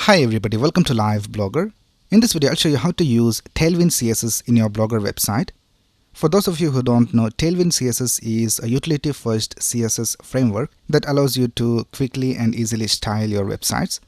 Hi everybody, welcome to Live Blogger. In this video, I'll show you how to use Tailwind CSS in your Blogger website. For those of you who don't know, Tailwind CSS is a utility-first CSS framework that allows you to quickly and easily style your websites.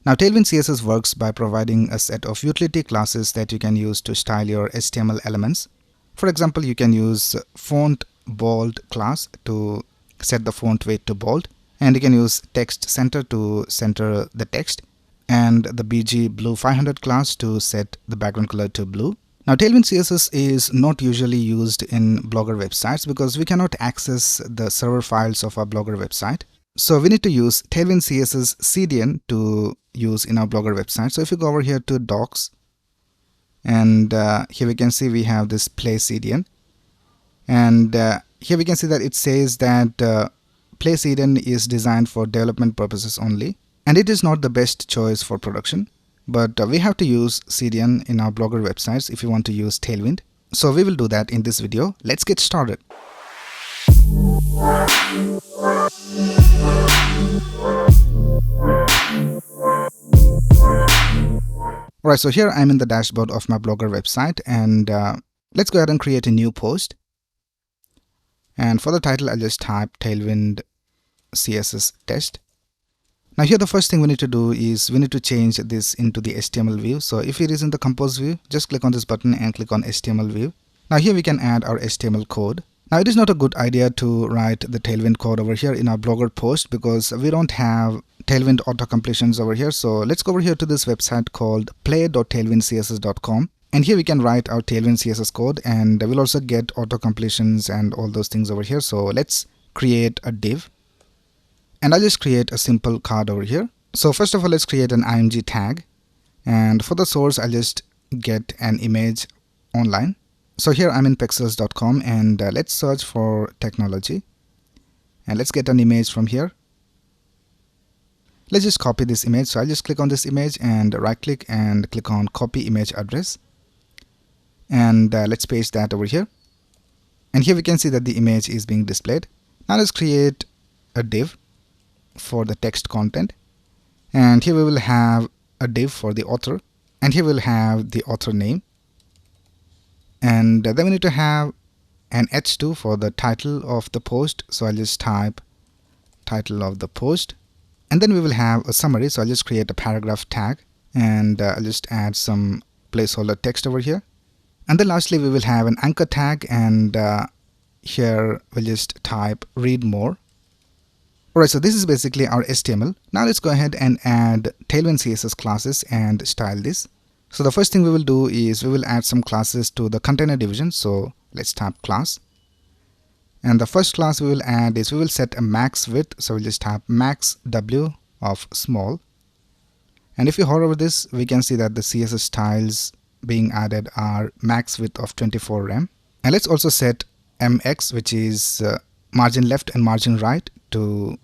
Now, Tailwind CSS works by providing a set of utility classes that you can use to style your HTML elements. For example, you can use font bold class to set the font weight to bold, and you can use text center to center the text, and the BG blue 500 class to set the background color to blue. Now, Tailwind CSS is not usually used in Blogger websites because we cannot access the server files of our Blogger website. So we need to use Tailwind CSS CDN to use in our Blogger website. So if you go over here to docs, and here we can see we have this play CDN, and here we can see that it says that play CDN is designed for development purposes only, and it is not the best choice for production, but we have to use CDN in our Blogger websites if you want to use Tailwind. So we will do that in this video. Let's get started. Alright, so here I'm in the dashboard of my Blogger website, and let's go ahead and create a new post. And for the title, I'll just type Tailwind CSS test. Now here the first thing we need to do is we need to change this into the HTML view. So if it is in the compose view, just click on this button and click on HTML view. Now here we can add our HTML code. Now it is not a good idea to write the Tailwind code over here in our Blogger post because we don't have Tailwind auto-completions over here. So let's go over here to this website called play.tailwindcss.com, and here we can write our Tailwind CSS code, and we'll also get auto-completions and all those things over here. So let's create a div. And I'll just create a simple card over here. So first of all, let's create an img tag. And for the source, I'll just get an image online. So here I'm in pexels.com, and let's search for technology. And let's get an image from here. Let's just copy this image. So I'll just click on this image and right click and click on copy image address. And let's paste that over here. And here we can see that the image is being displayed. Now let's create a div for the text content, and here we will have a div for the author, and here we'll have the author name, and then we need to have an h2 for the title of the post. So I'll just type title of the post, and then we will have a summary. So I'll just create a paragraph tag, and I'll just add some placeholder text over here, and then lastly we will have an anchor tag, and here we'll just type read more. Alright, so this is basically our HTML. Now let's go ahead and add Tailwind CSS classes and style this. So the first thing we will do is we will add some classes to the container division. So let's type class. And the first class we will add is we will set a max width. So we'll just type max w of small. And if you hover over this, we can see that the CSS styles being added are max width of 24 rem. And let's also set mx, which is margin left and margin right, to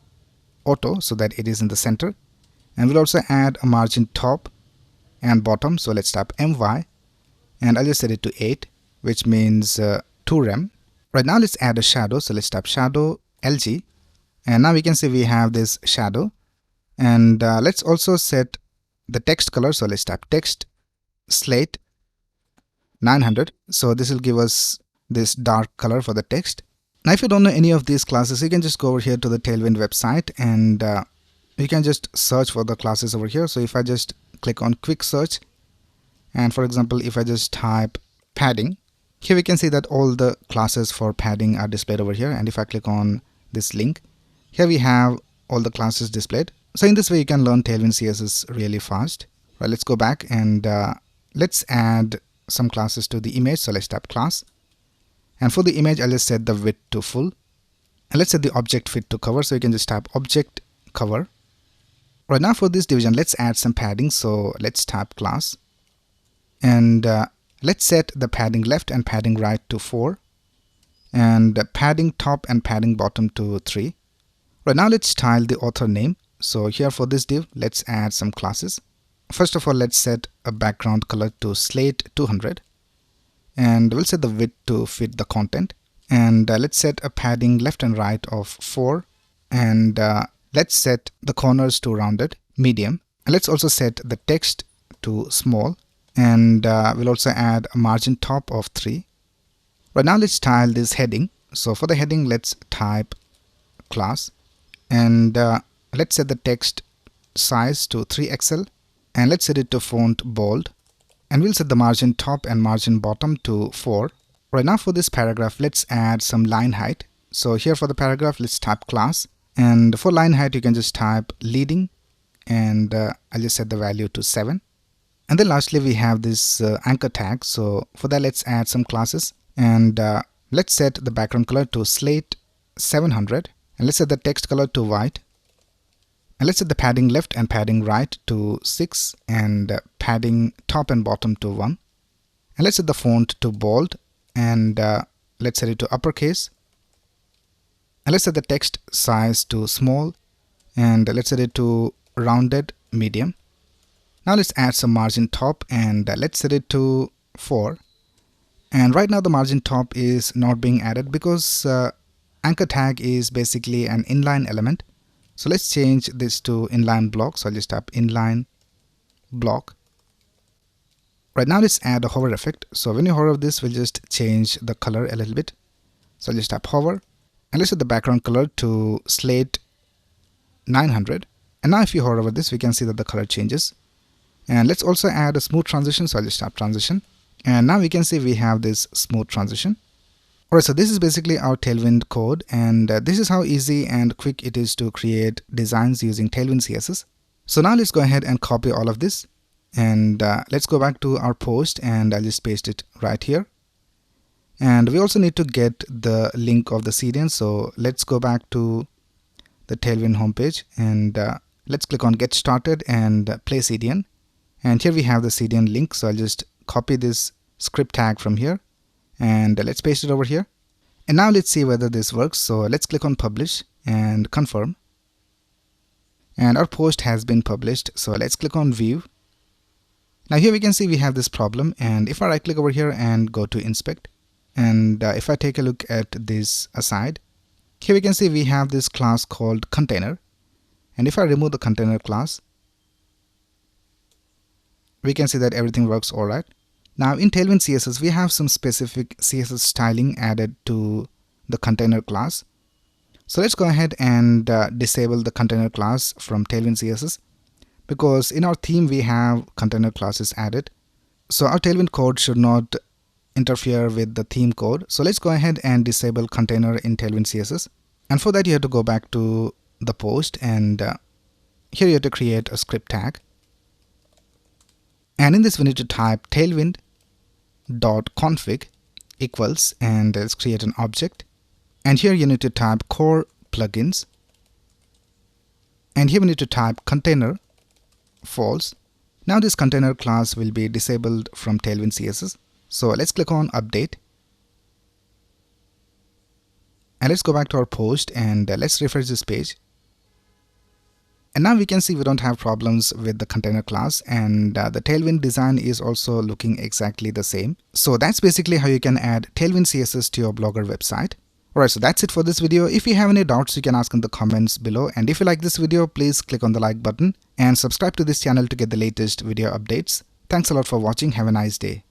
auto so that it is in the center, and we'll also add a margin top and bottom. So let's type my, and I'll just set it to 8, which means 2 rem. Right now let's add a shadow. So let's type shadow lg, and now we can see we have this shadow. And let's also set the text color. So let's type text slate 900. So this will give us this dark color for the text. Now if you don't know any of these classes, you can just go over here to the Tailwind website, and you can just search for the classes over here. So if I just click on quick search, and for example if I just type padding, here we can see that all the classes for padding are displayed over here. And if I click on this link, here we have all the classes displayed. So in this way you can learn Tailwind CSS really fast. Right, let's go back and let's add some classes to the image. So let's type class. And for the image, I'll just set the width to full. And let's set the object fit to cover. So you can just type object cover. Right now for this division, let's add some padding. So let's type class. And let's set the padding left and padding right to 4. And padding top and padding bottom to 3. Right now let's style the author name. So here for this div, let's add some classes. First of all, let's set a background color to slate 200. And we'll set the width to fit the content, and let's set a padding left and right of 4, and let's set the corners to rounded medium, And let's also set the text to small, and we'll also add a margin top of 3. Right now let's style this heading. So for the heading, let's type class, and let's set the text size to 3XL, and let's set it to font bold, and we'll set the margin top and margin bottom to 4. Right now for this paragraph, let's add some line height. So here for the paragraph, let's type class, and for line height you can just type leading, and I'll just set the value to 7. And then lastly we have this anchor tag. So for that, let's add some classes, and let's set the background color to slate 700, and let's set the text color to white, and let's set the padding left and padding right to 6, and padding top and bottom to 1, and let's set the font to bold, and let's set it to uppercase, and let's set the text size to small, and let's set it to rounded medium. Now let's add some margin top, and let's set it to 4. And right now the margin top is not being added because anchor tag is basically an inline element. So let's change this to inline block. So I'll just type inline block. Right now let's add a hover effect. So when you hover this, we'll just change the color a little bit. So I'll just type hover, and let's set the background color to slate 900. And now if you hover over this, we can see that the color changes. And let's also add a smooth transition. So I'll just type transition, and now we can see we have this smooth transition. Alright, so this is basically our Tailwind code, and this is how easy and quick it is to create designs using Tailwind CSS. So now let's go ahead and copy all of this, and let's go back to our post, and I'll just paste it right here. And we also need to get the link of the CDN. So let's go back to the Tailwind homepage, and let's click on get started and play CDN. And here we have the CDN link. So I'll just copy this script tag from here, and let's paste it over here. And now let's see whether this works. So let's click on publish and confirm, and our post has been published. So let's click on view. Now here we can see we have this problem, and if I right click over here and go to inspect, and if I take a look at this aside, here we can see we have this class called container, and if I remove the container class, we can see that everything works alright. Now in Tailwind CSS, we have some specific CSS styling added to the container class. So let's go ahead and disable the container class from Tailwind CSS, because in our theme we have container classes added. So our Tailwind code should not interfere with the theme code. So let's go ahead and disable container in Tailwind CSS. And for that you have to go back to the post, and here you have to create a script tag. And in this we need to type tailwind.config equals, and let's create an object. And here you need to type core plugins. And here we need to type container false. Now this container class will be disabled from Tailwind CSS. So let's click on update. And let's go back to our post, and let's refresh this page. And now we can see we don't have problems with the container class, and the Tailwind design is also looking exactly the same. So that's basically how you can add Tailwind CSS to your Blogger website. Alright, so that's it for this video. If you have any doubts, you can ask in the comments below. And if you like this video, please click on the like button and subscribe to this channel to get the latest video updates. Thanks a lot for watching. Have a nice day.